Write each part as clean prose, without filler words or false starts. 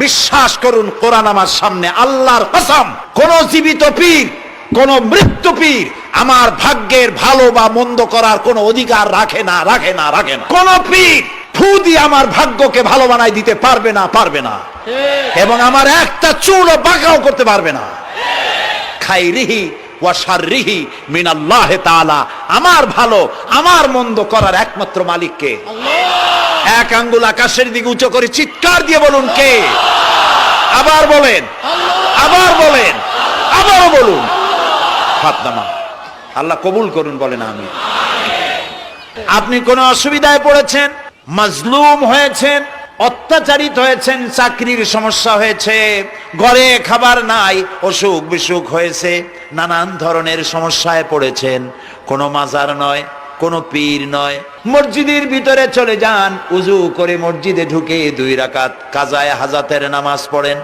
বিশ্বাস করুন, কোরআন আমার সামনে, আল্লাহর কসম, কোন জীবিত পীর, কোন মৃত্যু পীর আমার ভাগ্যের ভালো বা মন্দ করার কোন অধিকার রাখে না। কোন পীর ফু দিয়ে আমার ভাগ্যকে ভালো বানাই দিতে পারবে না, এবং আমার একটা চুলও বাঁকাও করতে পারবে না। খাইরিহি ওয়া শাররিহি মিনাল্লাহি তাআলা, আমার ভালো আমার মন্দ করার একমাত্র মালিক কে? আল্লাহ। এক আঙ্গুল আকাশের দিকে উঁচু করে চিৎকার দিয়ে বলুন, কে? আবার বলেন, আবার বলেন, আবারও বলুন। হাত নামান। আল্লাহ কবুল করুন, বলেন আমিন। আপনি কোন অসুবিধায় পড়েছেন, মাজলুম হয়েছেন, অত্যাচারিত হয়েছেন, চাকরির সমস্যা হয়েছে, ঘরে খাবার নাই, অসুখ বিসুখ হয়েছে, নানান ধরনের সমস্যায় পড়েছেন, কোনো মাজার নয়, কোনো পীর নয়, মসজিদের ভিতরে চলে যান, উজু করে মসজিদে ঢুকে 2 রাকাত কাজায়ে হাজাতের নামাজ পড়েন।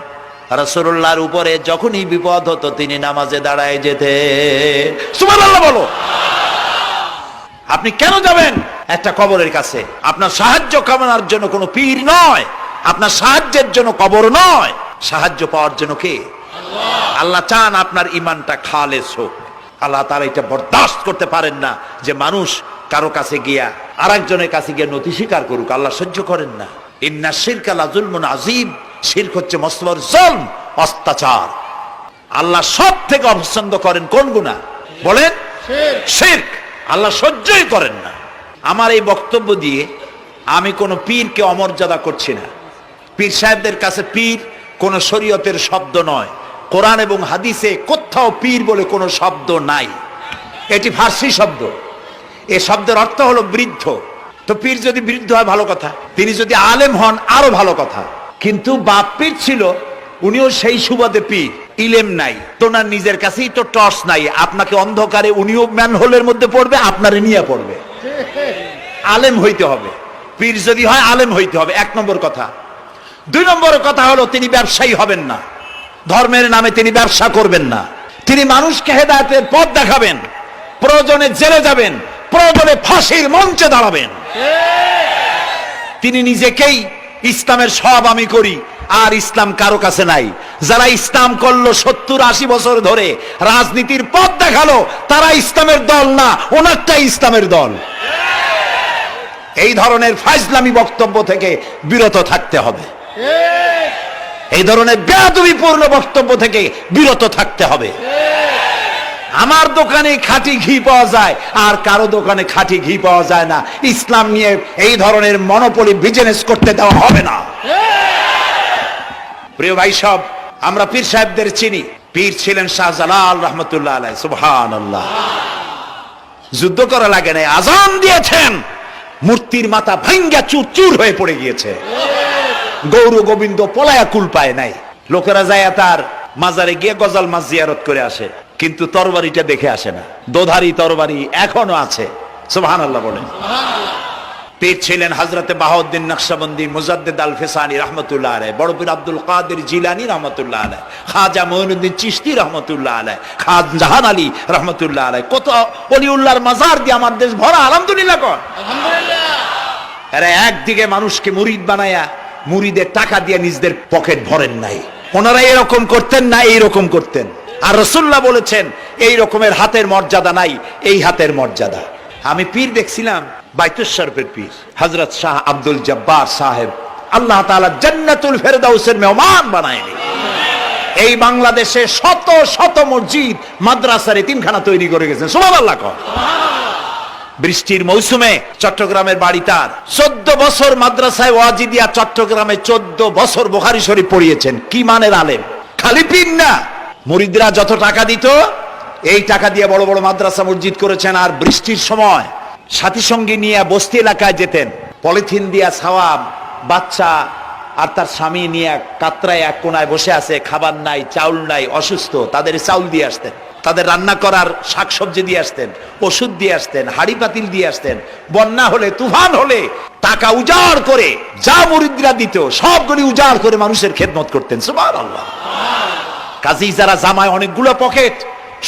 রাসূলুল্লাহর উপরে যখনই বিপদ হতো তিনি নামাজে দাঁড়ায় যেতেন। সুবহানাল্লাহ বলো। আপনি কেন যাবেন একটা কবরের কাছে? আপনার সাহায্য কামনার জন্য কোনো পীর নয়, আপনার সাহায্যের জন্য কবর নয়, সাহায্য পাওয়ার জন্য কে? আল্লাহ। আল্লাহ চান আপনার ঈমানটা খালেস হোক। আল্লাহ তাআলা এটা বরদাস্ত করতে পারেন না যে মানুষ কারো কাছে গিয়া আরেকজনের কাছে গিয়ে নতি স্বীকার করুক। আল্লাহ সহ্য করেন না। ইন্না শিরকা লাযুলমুন আযীম, শিরক হচ্ছে মস্তবর জুলম, অত্যাচার। আল্লাহ সব থেকে অপছন্দ করেন কোন গুনাহ? বলেন, শিরক। আল্লাহ সহ্যই করেন না। আমার এই বক্তব্য দিয়ে আমি কোনো পীরকে অমর্যাদা করছি না। পীর সাহেবদের কাছে পীর কোনো শরীয়তের শব্দ নয়। কোরআন এবং হাদিসে কোথাও পীর বলে কোনো শব্দ নাই। এটি ফার্সি শব্দ। এই শব্দের অর্থ হলো বৃদ্ধ। তো পীর যদি বৃদ্ধ হয় ভালো কথা, তিনি যদি আলেম হন আরো ভালো কথা। কিন্তু বাপ পীর ছিল, উনিও সেই সুবাদে পীর, ইলেম নাই, তোনার নিজের কাছেই তো টর্চ নাই। আপনাকে অন্ধকারে উনিও ম্যানহোলের মধ্যে পড়বে, আপনারে নিয়ে পড়বে। আলেম হইতে হবে, পীর যদি হয় আলেম হইতে হবে, 1 নম্বর কথা। 2 নম্বর কথা হলো তিনি ব্যবসায়ী হবেন না। ধর্মের নামে তিনি ব্যবসা করবেন না। তিনি মানুষকে হেদায়েতের পথ দেখাবেন, প্রয়োজনে জেলে যাবেন, প্রয়োজনে ফাঁসির মঞ্চে দাঁড়াবেন। তিনি নিজেকেই ইসলামের সব আমি করি, আর ইসলাম কারো কাছে নাই। যারা ইসলাম করলো 70-80 বছর ধরে, রাজনীতির পথ দেখালো, তারা ইসলামের দল না, ওনারটাই ইসলামের দল। এই ধরনের ফাজলামি বক্তব্য থেকে বিরত থাকতে হবে। এই ধরনের বেয়াদবিপূর্ণ বক্তব্য থেকে বিরত থাকতে হবে। আমার দোকানে খাঁটি ঘি পাওয়া যায়, আর কারো দোকানে খাঁটি ঘি পাওয়া যায় না। ইসলাম নিয়ে এই ধরনের মনোপলি বিজনেস করতে দেওয়া হবে না। প্রিয় ভাই সব, আমরা পীর সাহেবদের চিনি। পীর ছিলেন শাহজালাল রহমতুল্লাহ আলাইহি। সুবহানাল্লাহ। যুদ্ধ করা লাগে না, আজান দিয়েছেন, মূর্তির মাথা ভাঙ্গা চুর চুর হয়ে পড়ে গিয়েছে। গৌর গোবিন্দ পলায়া কুল পায় নাই। লোকেরা যায় তার মাজারে গিয়ে গজাল মাছ জিয়ারত করে আসে, কিন্তু তরবারিটা দেখে আসে না। দোধারি তরবারি এখনো আছে। সুবহানাল্লাহ বলেন। পীর ছিলেন হযরতে বাহাউদ্দিন নকশবন্দি, মুজাদ্দিদ আল ফিসানি রহমতুল্লাহ আলাইহি, বড় পীর আব্দুল কাদের জিলানী রহমতুল্লাহ আলাইহি, খাজা মঈনুদ্দিন চিশতি রহমতুল্লাহ আলাইহি, খাজা জাহান আলী রহমতুল্লাহ আলাইহি। কত ওলিউল্লাহর মাজার দিয়ে আমার দেশ ভরা। আলহামদুলিল্লাহ কর। আলহামদুলিল্লাহ। এরা একদিকে মানুষকে মুরিদ বানায়া মুরিদের টাকা দিয়ে নিজেদের পকেট ভরেন নাই। ওনারা এরকম করতেন না, এইরকম করতেন। আর রাসূলুল্লাহ বলেছেন এই রকমের হাতের মর্যাদা নাই, এই হাতের মর্যাদা। আমি পীর দেখছিলাম, বাইতুল শরফের পীর হযরত শাহ আব্দুল জব্বার সাহেব, আল্লাহ তাআলা জান্নাতুল ফেরদাউসের মেহমান বানায়নি। এই বাংলাদেশে শত শত মসজিদ, মাদ্রাসার এতিমখানা তৈরি করে গেছেন। সুবহানাল্লাহ। বৃষ্টির মৌসুমে চট্টগ্রামের বাড়ি তার, 14 বছর মাদ্রাসায় ওয়াজি দিয়া চট্টগ্রামে 14 বছর বুখারী শরীফ পড়িয়েছেন। কি মানের আলেম! খালি পীর না, মুরিদরা যত টাকা দিত এই টাকা দিয়ে বড় বড় মাদ্রাসা মসজিদ করেছেন। আর বৃষ্টির সময় সাথী সঙ্গী নিয়ে বস্তি এলাকায় যেতেন, পলিথিন দিয়া ছাওয়া, বাচ্চা আর তার স্বামী নিয়ে কাতরায় এক কোনায় বসে আছে, খাবার নাই, চাউল নাই, অসুস্থ, তাদের চাউল দিয়ে আসতেন, তাদের রান্না করার শাকসবজি দিয়ে আসতেন, ওষুধ দিয়ে আসতেন, হাড়ি পাতিল দিয়ে আসতেন। বন্যা হলে, তুফান হলে টাকা উজাড় করে যা মুরিদরা দিত সবগুলি উজাড় করে মানুষের খেদমত করতেন। সুবহানাল্লাহ। কাজী যারা জামায় অনেকগুলো পকেট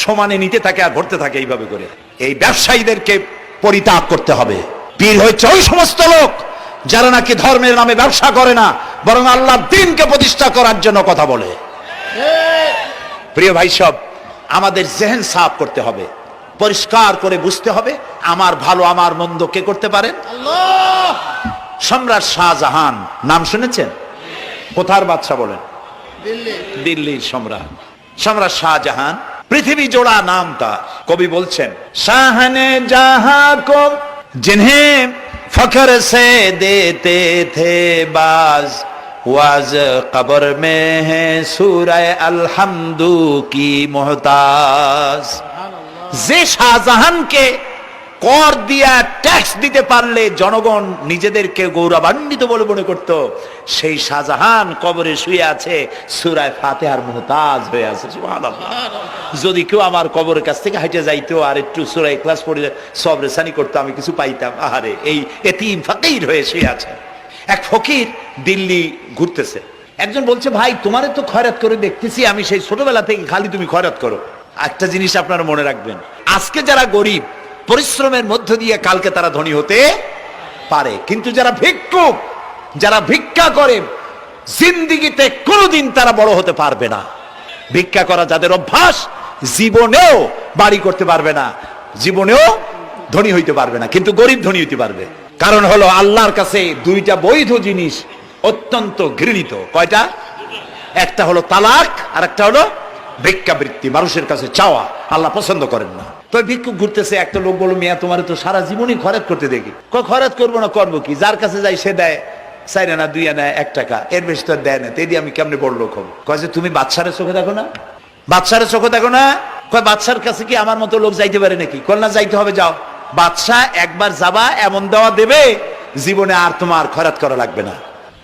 সমানে নিতে থাকে আর ভরতে থাকে এইভাবে করে, এই ব্যবসায়ীদেরকে পরিত্যাগ করতে হবে। পীর হচ্ছে ওই সমস্ত লোক যারা নাকি ধর্মের নামে ব্যবসা করে না, বরং আল্লাহর দ্বীনকে প্রতিষ্ঠা করার জন্য কথা বলে। প্রিয় ভাই সব, আমাদের জেহেন সাফ করতে হবে, পরিষ্কার করে বুঝতে হবে আমার ভালো আমার মন্দ কে করতে পারেন? আল্লাহ। সম্রাট শাহজাহান নাম শুনেছেন? কোথার বাদশা বলেন? দিল্লির সম্রাট। সম্রাট শাহজাহান, পৃথিবী জোড়া নাম তার। কবি বলছেন, শাহনে জাহাঁ কো जिन्हें फख्र से देते थे बाज वाज कब्र में है सूरह अलहम्दु की मोहताज। যে শাহজাহানকে কর দিয়া ট্যাক্স দিতে পারলে জনগণ নিজেদেরকে গৌরবান্বিত বলে মনে করত, সেই শাহজাহান কবরে শুয়ে আছে, সূরা ফাতিহার মুহতাজ হয়ে আছে। সুবহানাল্লাহ। যদি কেউ আমার কবরের কাছ থেকে হেঁটে যাইতো আর একটু সূরা ইখলাস পড়ে সবরেসানি করতো, আমি কিছু পাইতাম। আহারে, এই এতিম ফকির হয়ে শুয়ে আছে। এক ফকির দিল্লি ঘুরতেছে, একজন বলছে, ভাই তোমারে তো খয়রাত করে দেখতেছি আমি সেই ছোটবেলা থেকে, খালি তুমি খয়রাত করো। একটা জিনিস আপনারা মনে রাখবেন, আজকে যারা গরিব পরিশ্রমের মধ্য দিয়ে কালকে তারা ধনী হতে পারে, কিন্তু যারা ভিক্ষুক, যারা ভিক্ষা করে, জিন্দেগিতে কোনোদিন তারা বড় হতে পারবে না। ভিক্ষা করা যাদের অভ্যাস, জীবনেও বাড়ি করতে পারবে না, জীবনেও ধনী হইতে পারবে না, কিন্তু গরিব ধনী হইতে পারবে। কারণ হলো আল্লাহর কাছে দুইটা বৈধ জিনিস অত্যন্ত ঘৃণিত। কয়টা? একটা হলো তালাক, আর একটা হলো ভিক্ষাবৃত্তি, মানুষের কাছে চাওয়া। আল্লাহ পছন্দ করেন না। তো ভিক্ষুক ঘুরতেছে, একটা লোক বলল, মিয়া তোমার তো সারা জীবনই খরচ করতে দেখি। খরচ করবো না, করবো কি? যার কাছে যাই সে দেয় 4 আনা 2 আনা 1 টাকা, এর বেশি তো দেয় না। তেদি আমি কেমনে বড় লোক হবো? কয় যে তুমি বাদশারে চোখে দেখো না, বাদশারে চোখে দেখো না। কয় বাদশার কাছে কি আমার মতো লোক যাইতে পারে নাকি? কল না, যাইতে হবে, যাও। বাদশা একবার যাবা, এমন দেওয়া দেবে জীবনে আর তোমার খরচ করা লাগবে না।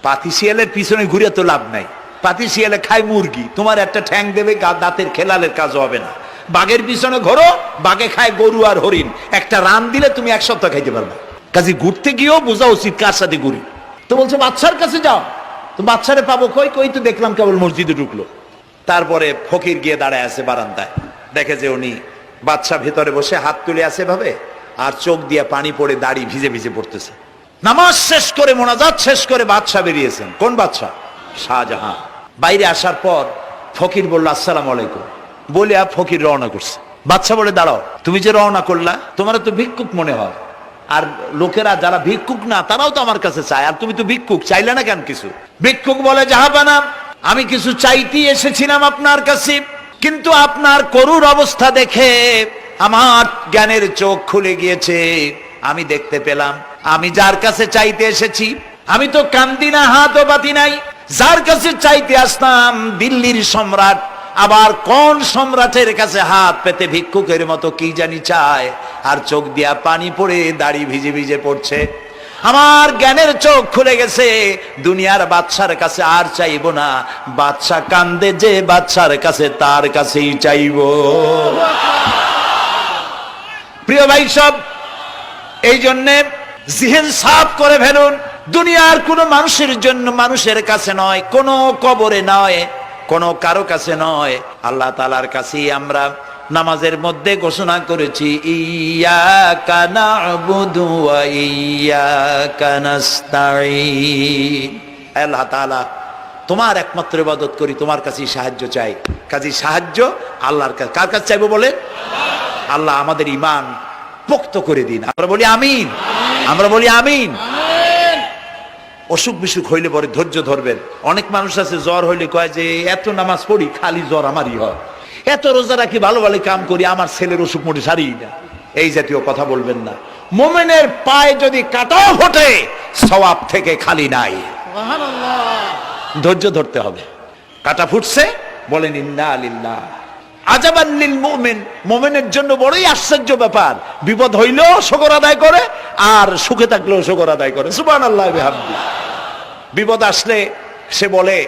পাতি শিয়ালের পিছনে ঘুরে তো লাভ নাই। পাতি শিয়ালে খায় মুরগি, তোমার একটা ঠ্যাং দেবে, দাঁতের খেলালের কাজ হবে না। বাঘের পিছনে ঘোরো, বাঘে খায় গরু আর হরিণ, একটা রান দিলে তুমি 1 সপ্তাহ খাইতে পারবে। কাজে ঘুরতে গিয়েও বোঝা উচিত কার সাথে ঘুরি। তো বলছে বাদশার কাছে যাও। তো বাদশারে পাবো কই? কই তো দেখলাম কেবল মসজিদে ঢুকলো। তারপরে ফকির গিয়ে দাঁড়ায় আছে বারান্দায়, দেখে যে উনি বাদশা ভেতরে বসে হাত তুলে আছে ভাবে, আর চোখ দিয়ে পানি পড়ে দাড়ি ভিজে ভিজে পড়তেছে। নামাজ শেষ করে, মোনাজাত শেষ করে বাদশা বেরিয়েছেন। কোন বাদশা? শাহজাহান। বাইরে আসার পর ফকির বলল, আসসালামু আলাইকুম বলে ফকির রওনা করছে। বাদশা বলে, দাঁড়াও, তুমি যে রওনা করলা, তোমার তো ভিক্ষুক মনে হয়, আর লোকেরা যারা ভিক্ষুক না তারাও তো আমার কাছে চায়, আর তুমি তো ভিক্ষুক, চাইলে না কেন কিছু? ভিক্ষুক বলে, জাহাপানা, আমি কিছু চাইতেই এসেছিলাম আপনার কাছে, কিন্তু আপনার করুণ অবস্থা দেখে আমার জ্ঞানের চোখ খুলে গিয়েছে। আমি দেখতে পেলাম আমি যার কাছে চাইতে এসেছি, আমি তো কান্দি না, হাতও পাতি নাই। যার কাছে চাইতে আসতাম দিল্লির সম্রাট, আবার কোন সম্রাটের কাছে হাত পেতে ভিক্ষুকের মতো কি জানি চায়, আর চোখ দিয়া পানি পড়ে দাড়ি ভিজে ভিজে পড়ছে। আমার জ্ঞানের চোখ খুলে গেছে, দুনিয়ার বাদশার কাছে আর চাইবো না। বাদশা কান্দে যে বাদশার কাছে, তার কাছেই চাইবো। প্রিয় ভাই সব, এই জন্যে জিহেন সাফ করে ফেলুন। দুনিয়ার কোন মানুষের জন্য, মানুষের কাছে নয়, কোন কবরে নয়, কোন কারো কাছে নয়, আল্লাহ তাআলার কাছেই আমরা নামাজের মধ্যে ঘোষণা করেছি, ইয়্যাকা না'বুদু ওয়া ইয়্যাকা নাস্তাঈন। আল্লাহ তাআলা, তোমার একমাত্র ইবাদত করি, তোমার কাছেই সাহায্য চাই। কাজে সাহায্য আল্লাহর কাছে। কার কাছে চাইবো বলে? আল্লাহ আমাদের ঈমান পোক্ত করে দিন। আমরা বলি আমিন, আমরা বলি আমিন। অসুখ বিসুখ হইলে পরে ধৈর্য ধরবেন। অনেক মানুষ আছে জ্বর হইলে কয় যে এত নামাজ পড়ি খালি জ্বর আমারই হয়, এত রোজা রাখি, ভালো ভালো কাম করি, আমার ছেলের অসুখ মোটে সারি না। এই জাতীয় কথা বলবেন না। মুমিনের পায়ে যদি কাঁটাও ফোটে, সওয়াব থেকে খালি নাই। ধৈর্য ধরতে হবে। কাঁটা ফুটছে, বলেন ইন্না লিল্লাহ। আজাবান লিল মুমিন, মুমিনের জন্য বড়ই আশ্চর্য ব্যাপার, বিপদ হইলেও শুকর আদায় করে, আর সুখে থাকলেও শুকর আদায় করে। সুবহানাল্লাহ বিহামদি। বিপদ আসলে সে বলে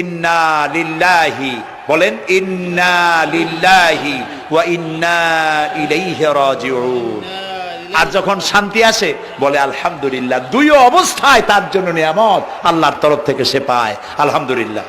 ইন্না লিল্লাহি, বলেন ইন্না লিল্লাহি ওয়া ইন্না ইলাইহি রাজিউন। আর যখন শান্তি আসে বলে আলহামদুলিল্লাহ। দুই অবস্থায় তার জন্য নিয়ামত আল্লাহর তরফ থেকে সে পায়। আলহামদুলিল্লাহ।